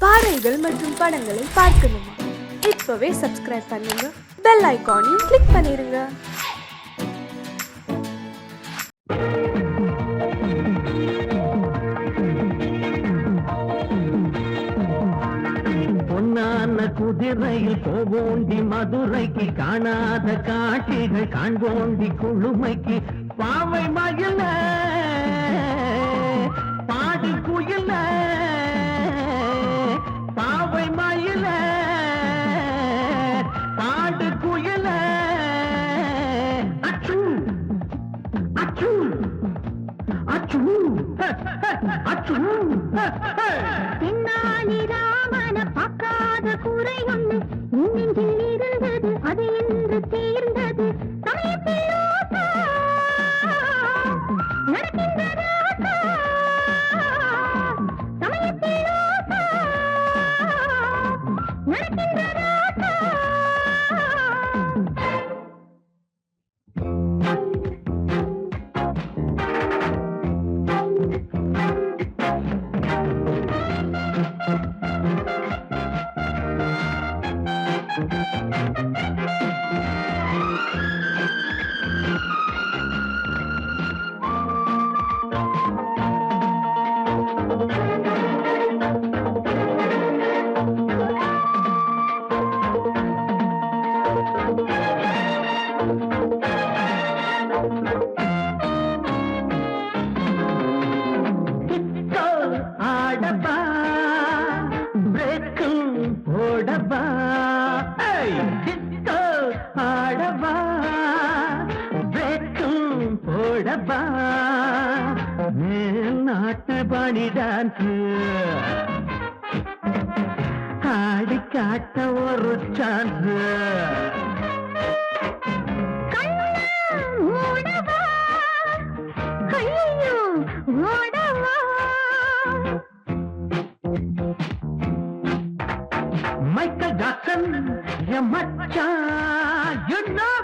பாடல்கள் மற்றும் படங்களை பார்க்கணுமா? இப்பவே சப்ஸ்கிரைப் பண்ணுங்க, பெல் ஐகானையும் கிளிக் பண்ணிருங்க. குதிரையில் போவோண்டி மதுரைக்கு காணாத காட்சிகள் காண்போண்டி குழுமைக்கு பாவை மயில பாடி குயில பாவை மயில பாடு குயில அச்சு அச்சு அச்சு அச்சு பின்னாடி ராமன பார்க்காத குறை ஒண்ணு நெஞ்சில் இருந்தது, அது என்று தீர்ந்தது. சமயத்தில் ரோசா நடக்கின்ற ராசா, சமயத்தில் ரோசா நடக்கின்ற ராசா. நாட்டு பணி டான்ஸ் ஆடி காட்ட ஒரு சான்ஸ். மைக்கேல் ஜாக்சன் என் மச்சான், you know.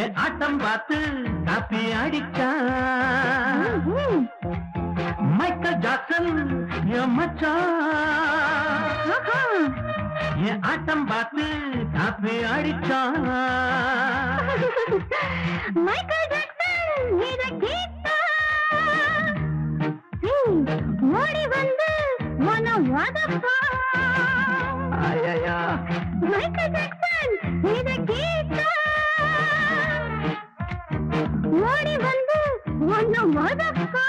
என் ஆட்டம் பார்த்து காப்பி அடிச்சா. மைக்கேல் ஜாக்சன் என் மச்சான், என் ஆட்டம் பார்த்து காப்பி அடிச்சா. மைக்கேல் ஜாக்சன் இதை கேட்டா ஓடி வந்து மன வதப்பா. மைக்கேல் ஜாக்சன் இதை கேட்டா ஓடி வந்து மன வதப்பா.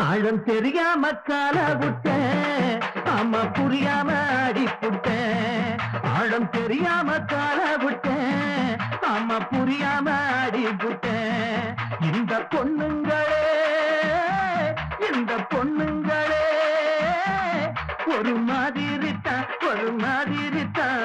ஆழம் தெரியாம கால விட்டேன், அம்மா புரியாம அடிப்புட்டேன். ஆழம் தெரியாம கால விட்டேன், அம்மா புரியாம அடிப்புட்டேன். இந்த பொண்ணுங்களே இந்த பொண்ணுங்களே ஒரு மாதிரி தான் ஒரு மாதிரி தான்.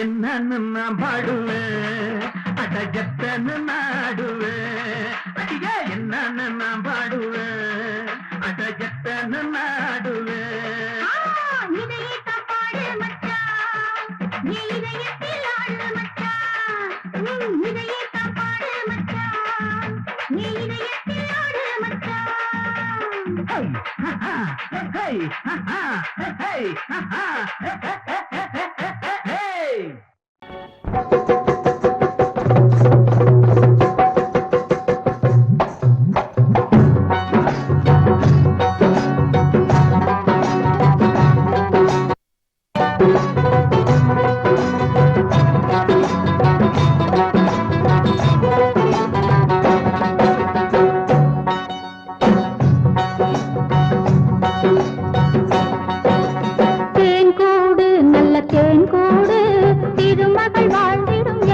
என்னன்னு நான் பாடுவேன், அடஜத்தன்னு நாடுவேன். அடியா என்னன்னு நான் பாடுவேன், அடஜத்தன்னு நாடுவேன். இதயத்தை பாடு மச்சான், நீ இதயத்தில் ஆடு மச்சான். இதயத்தை பாடு மச்சான், நீ இதயத்தில் ஆடு மச்சான். ஹே ஹே ஹே தேன் கூடு நல்ல தேன் கூடு, திருமகள் வாழ்ந்திடும்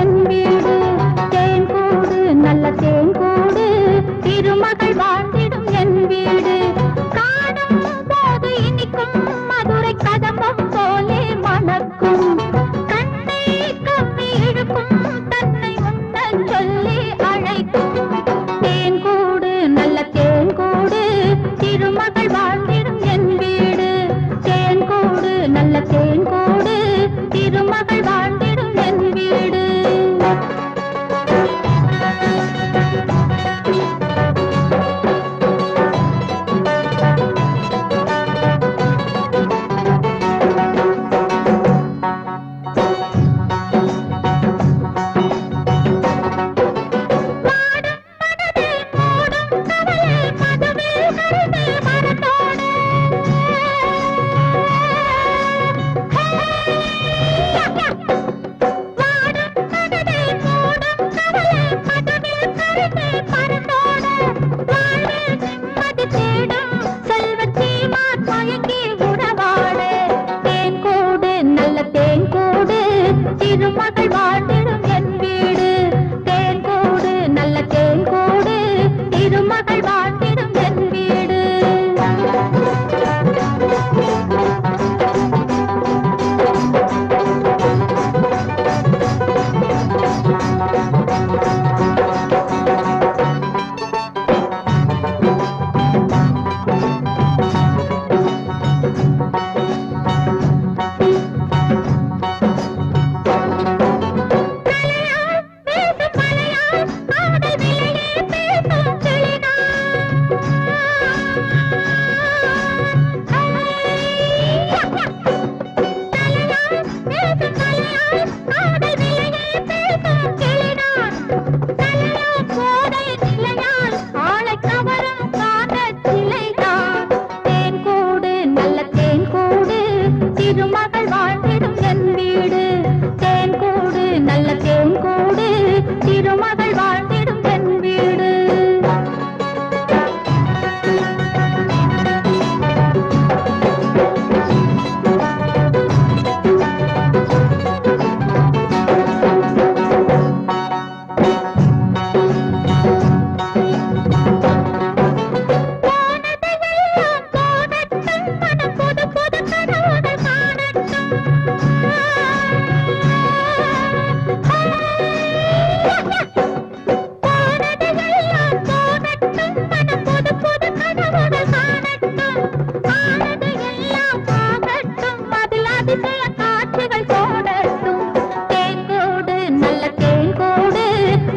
தேன்கூடு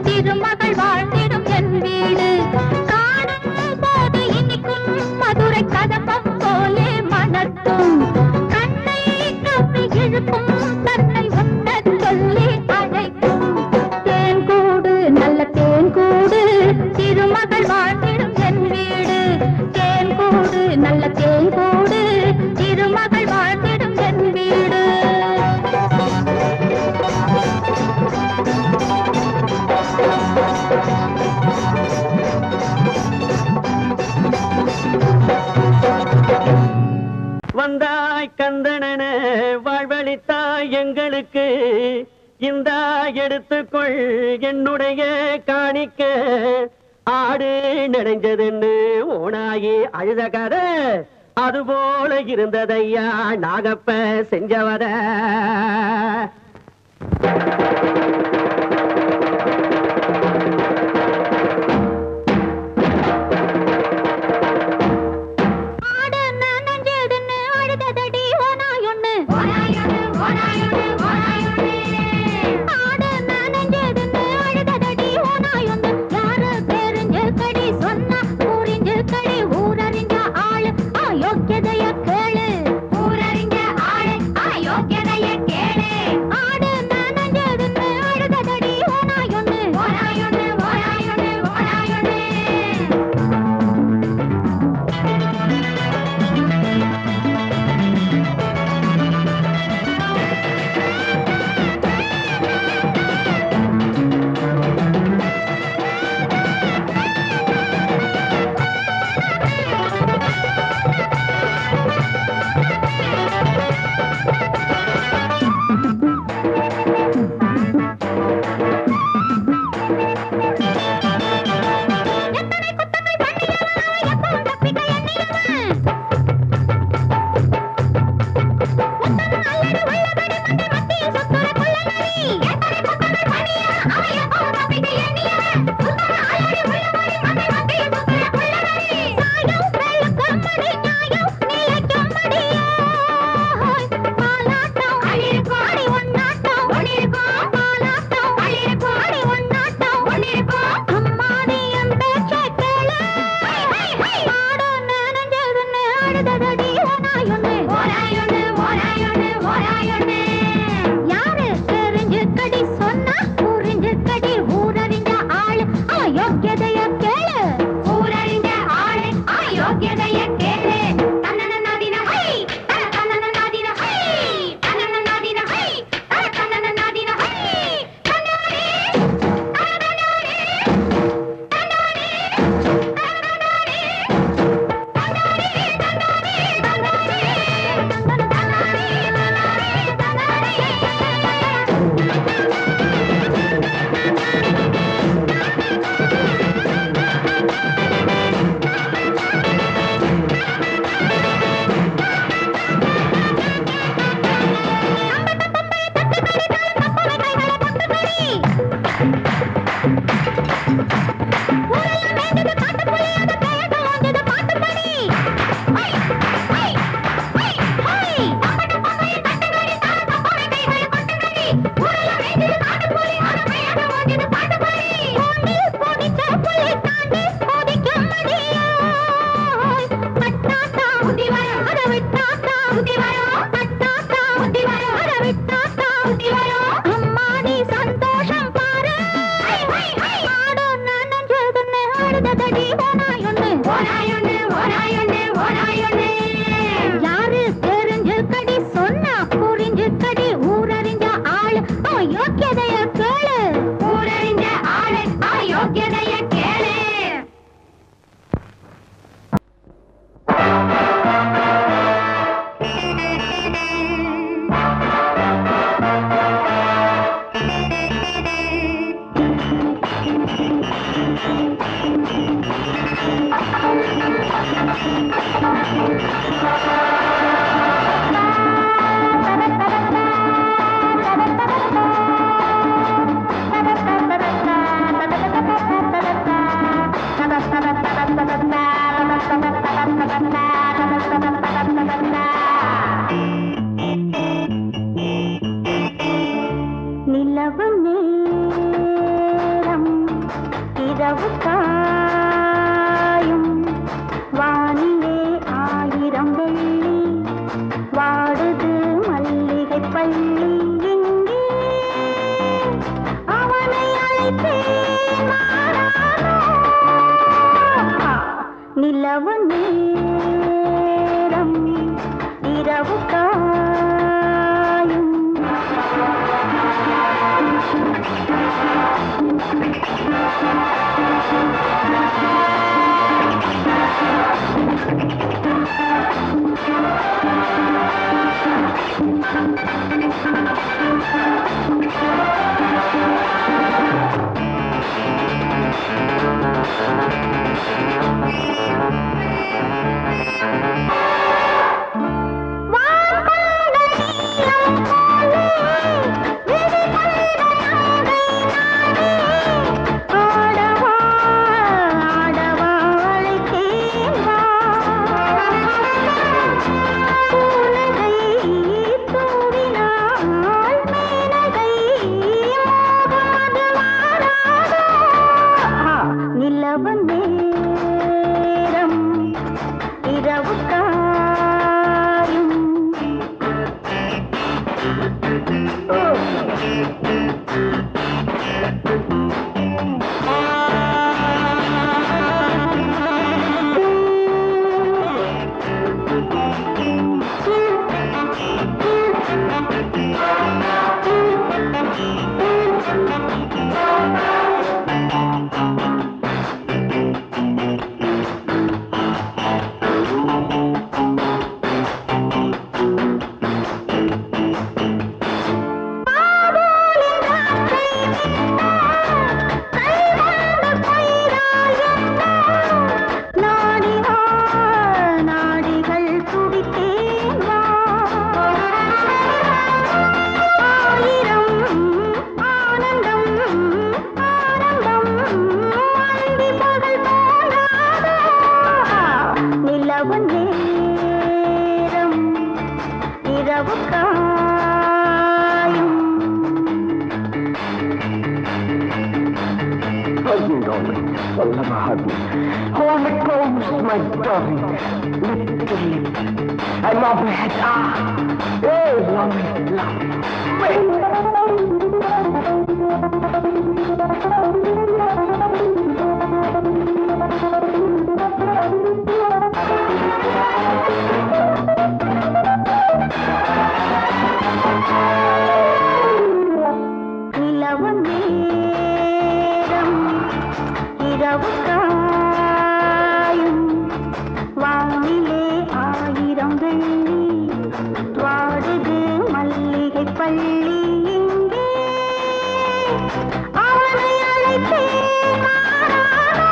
திருமகள் வாழ்ந்திடும் என் வீடு காணும் போது இனிக்கும் மதுரை கதம்பம் போலே மணக்கும் கண்ணை கப்பி இழுக்கும் தன்னை உண்ணச் சொல்லி அழைக்கும் தேன்கூடு நல்ல தேன்கூடு திருமகள் வாழ்ந்திடும் என் வீடு தேன்கூடு நல்ல தேன்கூடு திருமகள் வாழ்ந்திடும் என் வீடு வந்தாய் கந்தனன வாழ்வழித்தாய் எங்களுக்கு இந்த எடுத்துக்கொள் என்னுடைய காணிக்க ஆடு நடைஞ்சதுன்னு ஓனாயி அழுத கதை அதுபோல இருந்ததையா நாகப்ப செஞ்சவர இரவு காயும் வானிலே 1000 வெள்ளி வாடுது மல்லிகை பள்ளி இங்கே அவனை அழைத்தேன் மாறானோ நிலவு நேரம் இரவு காயும் Hold me close, my darling. Lip to lip. I'm up ahead. Oh, love, love. நிலவு நேரம் இரவு காயும் வானிலே 1000 வெள்ளி வாடுது மல்லிகை பள்ளி இங்கே அவனை அழைத்தேன் மாறானோ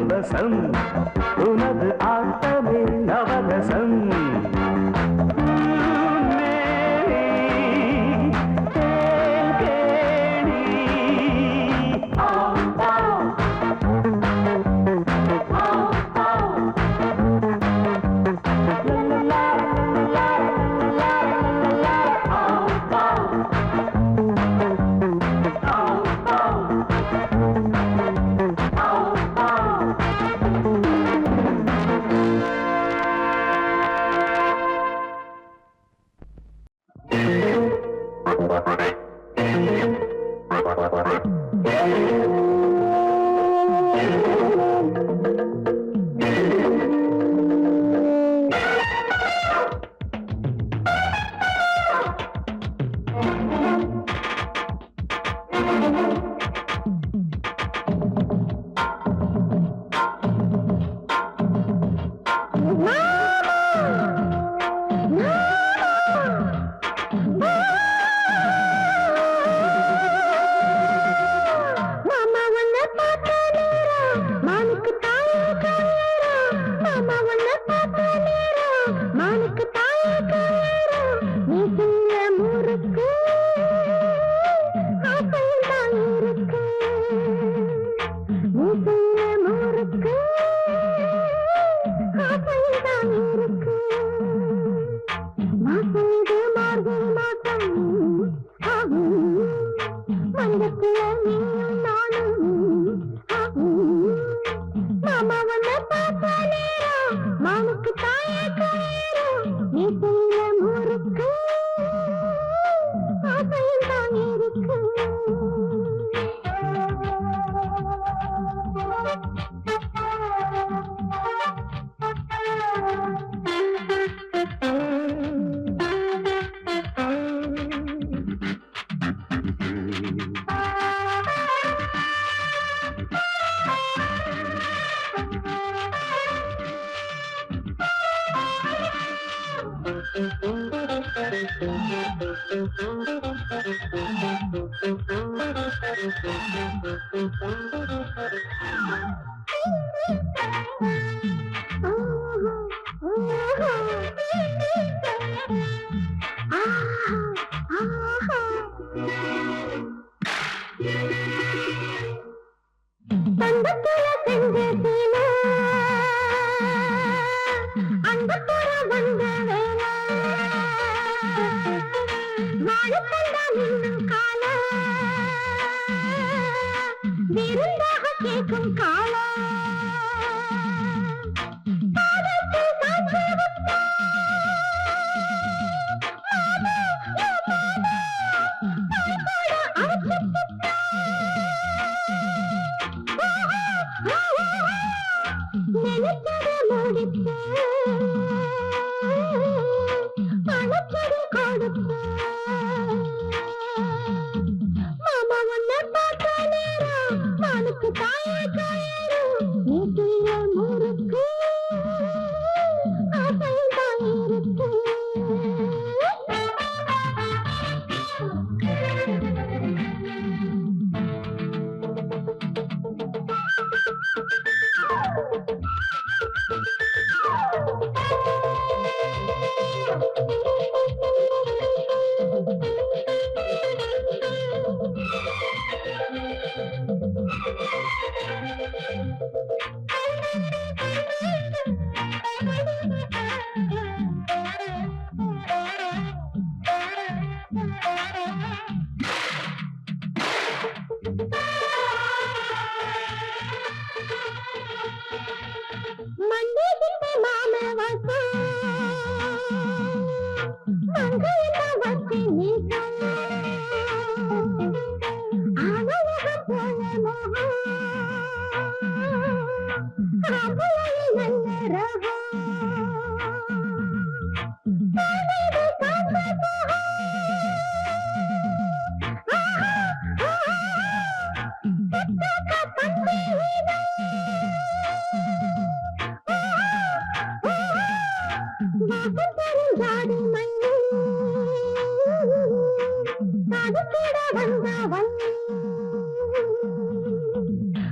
உன்வசம் உனது ஆட்டமே நவரசம்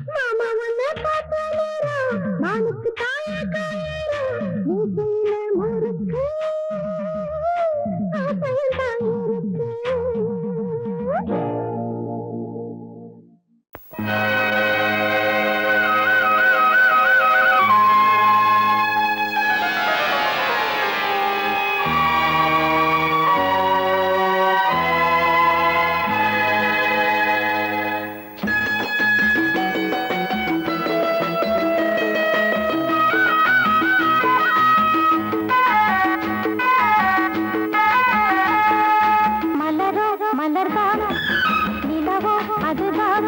மாமா உன்னை பார்த்த நேரம் மானுக்கு தாய காயிரம் மூசையில முறுக்கு ஆசையில் தான் இருக்கு. மலர்தான் நிலவோ அதுதான்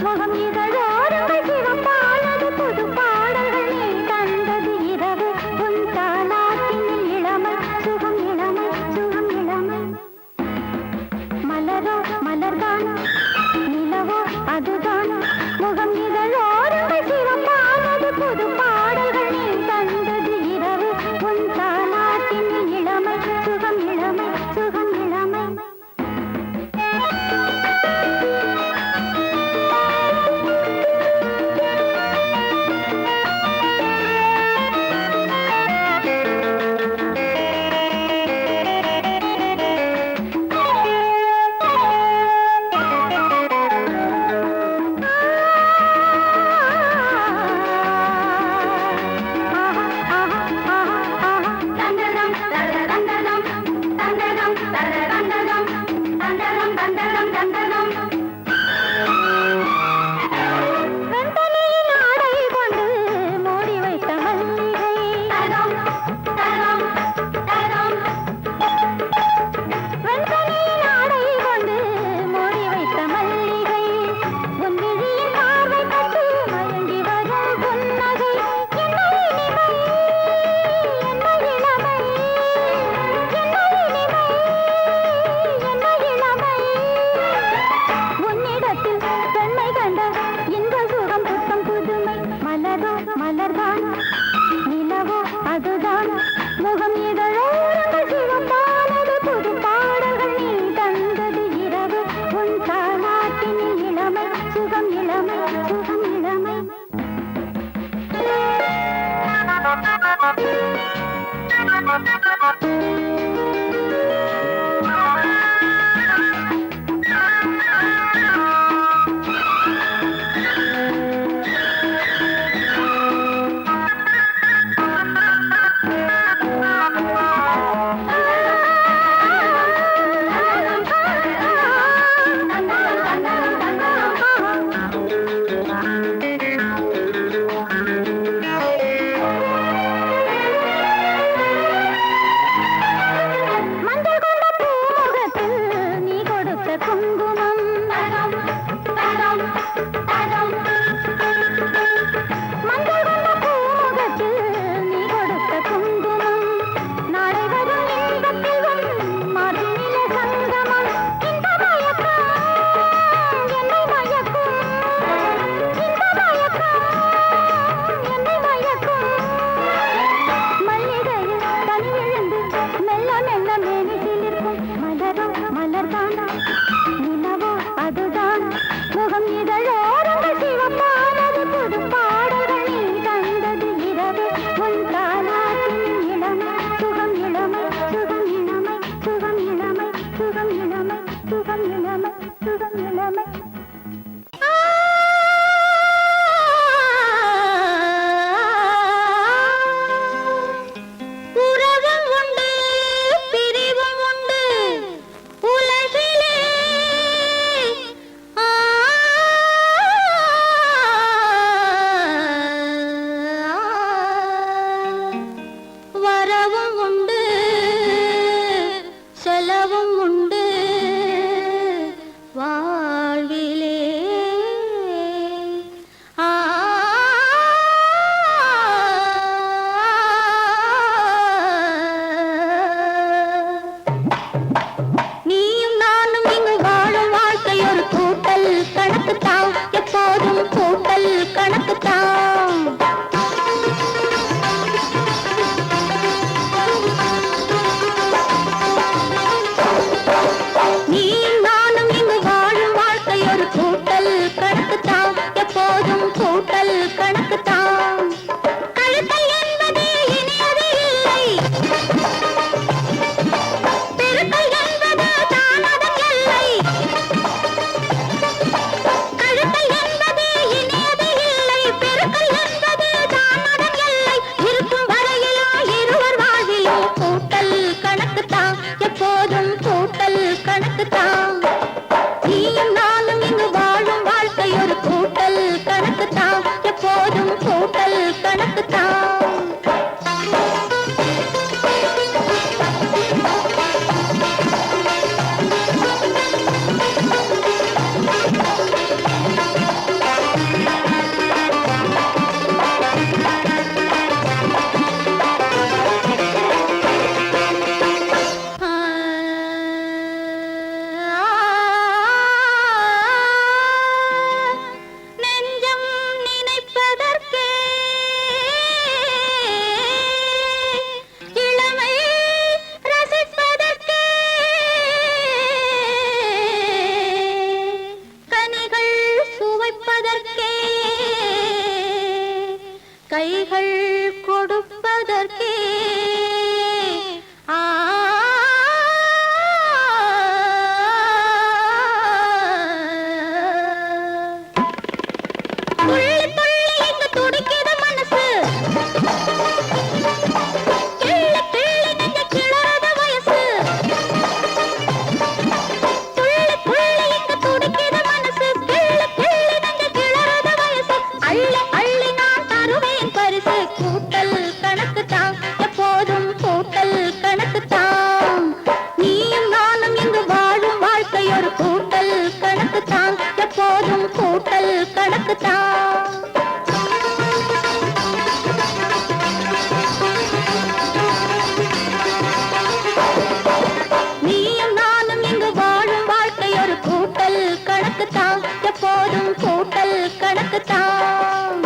முகம் இதழோடு சிவப்பானது புது பாடல்கள் நீ தந்தது இரவு உன் தாலாட்டினில் இளமை சுகம் இளமை சுகம் இளமை மலரோ மலர்தான் நிலவோ அதுதான் முகம் இதழோடு சிவப்பானது புது பாடல்கள் நீ தந்தது இரவு உன் தாலாட்டினில் இளமை சுகம் இளமை சுகம் இளமை. மலர்தான் நிலவோ அதுதான் முகம் இதழோடு சிவப்பானது புது பாடல்கள் நீ தந்தது இரவு உன் தாலாட்டினில் இளமை சுகம் இளமை சுகம் இளமை. கைகள் கொடுப்பதற்கே ஆ துள்ளி துள்ளி இங்கு துடிக்குது மனசு கிள்ளி கிள்ளி நெஞ்ச கிளறது வயசு துள்ளி துள்ளி இங்கு துடிக்குது மனசு கிள்ளி கிள்ளி நெஞ்ச கிளறது வயசு அள்ளி அள்ளி நான் தருவேன் பரிசு கூட்டல் கணக்கு தான் எப்போதும் கூட்டல் கணக்கு தான் நீயும் நானும் இங்கு வாழும் வாழ்க்கை ஒரு கூட்டல் கணக்கு தான் எப்போதும் கூட்டல் கணக்கு தான் நீயும் நானும் இங்கு வாழும் வாழ்க்கை ஒரு கூட்டல் கணக்கு தான் எப்போதும் கூட்டல் கணக்கு தான்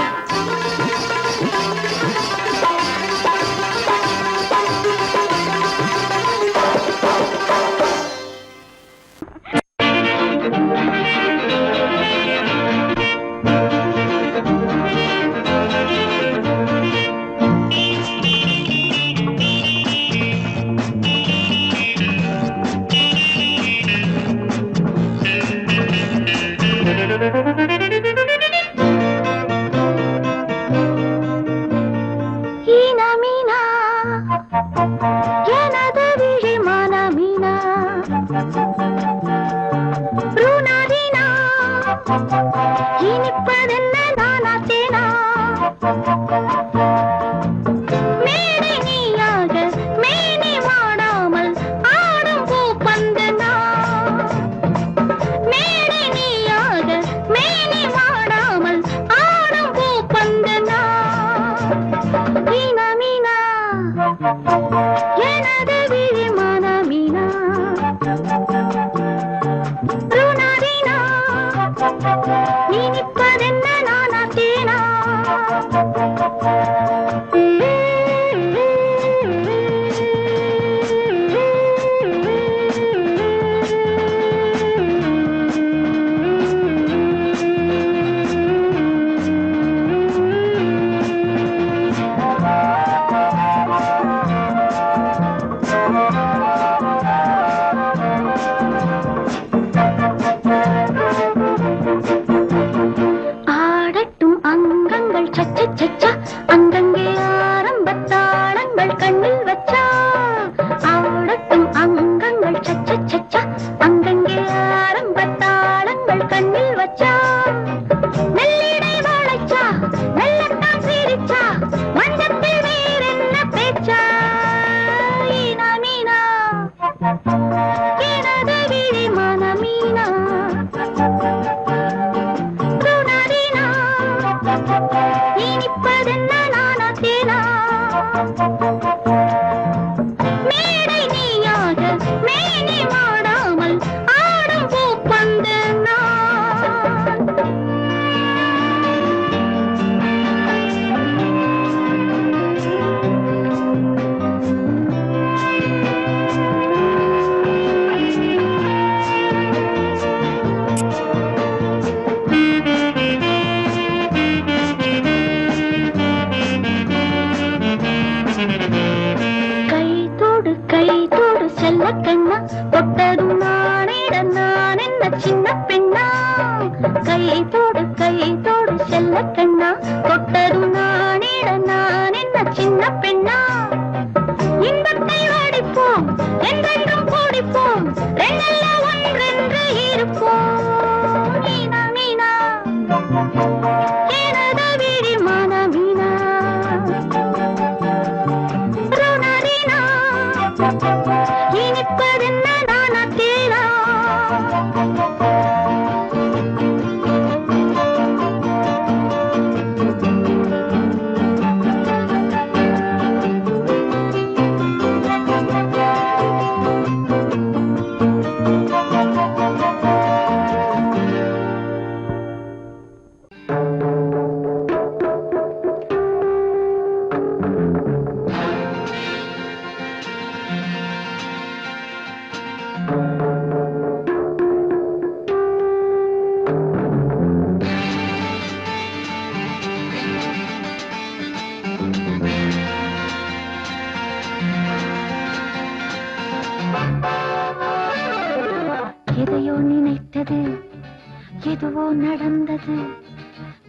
எதுவோ நடந்தது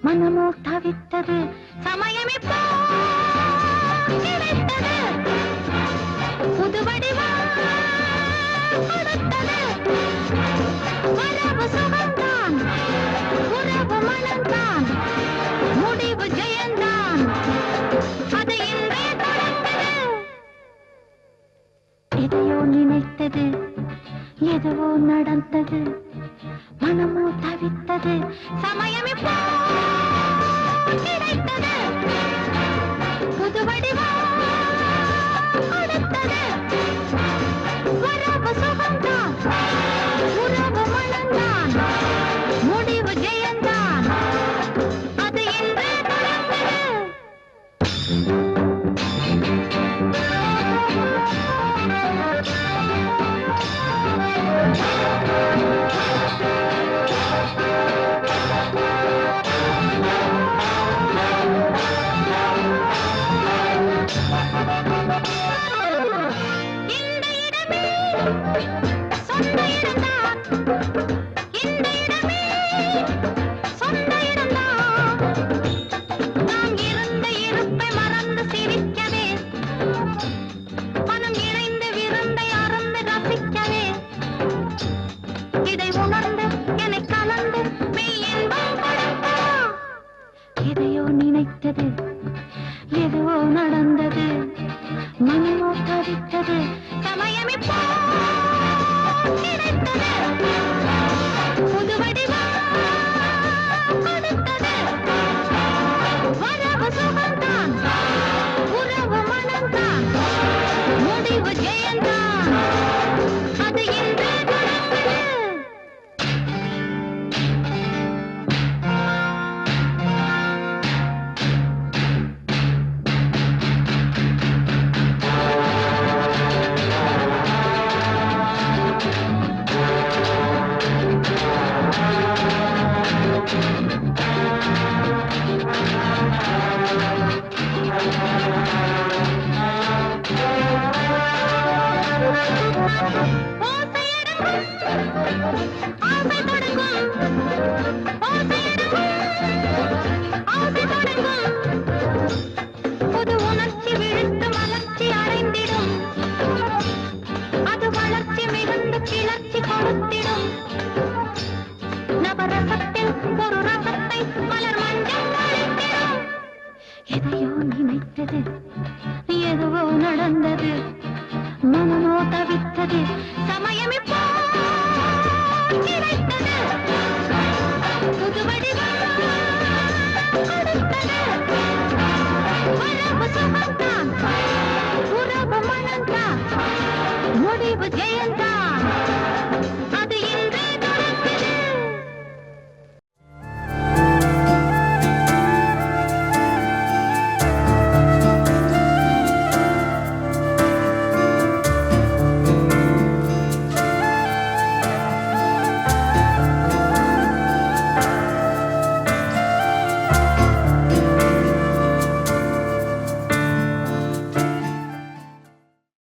மனமோ தவித்தது சமயம் இப்போ கிடைத்தது புது வடிவம் கொடுத்தது வரவு சுகம்தான் உறவு மனம்தான் முடிவு ஜெயந்தான் அது இன்றே தொடர்ந்தது எதையோ நினைத்தது எதுவோ நடந்தது மனமோ தவித்தது சமயம் இப்போ கிடைத்தது புது வடிவம் கொடுத்தது வரவு சுகம்தான் உறவு மனம்தான் முடிவு ஜெயந்தான் அது இன்றே தொடர்ந்தது இந்த இடமே சொந்த இடம்தான் இந்த இடமே சொந்த இடம்தான் நாம் இருந்த இருப்பை மறந்து சிரிக்கவே மனம் இணைந்து விருந்தை அறந்து ரசிக்கவே இதை உணர்ந்து என்னை கலந்து மெய் இன்பம் கொடுத்தா எதையோ நினைத்தது எதுவோ நடந்தது மனமோ தவித்தது சமயம் இப்போ கிடைத்தது புது வடிவம் கொடுத்தது வரவு சுகம்தான் உறவு மனம்தான் முடிவு ஜெயந்தான் அது இன்றே தொடர்ந்தது ஆசை தொடங்கும் ஆசை தொடங்கும் புது உணர்ச்சி விழுந்து மலர்ச்சி அடைந்திடும் அது வளர்ச்சி மிகுந்து கிளர்ச்சி கொடுத்திடும் நவரசத்தில் ஒரு ரசத்தை மலர் மஞ்சள் அளித்திடும் எதையோ நினைத்தது எதுவோ நடந்தது மனமோ தவித்தது சமயம் இப்போ கிடைத்தது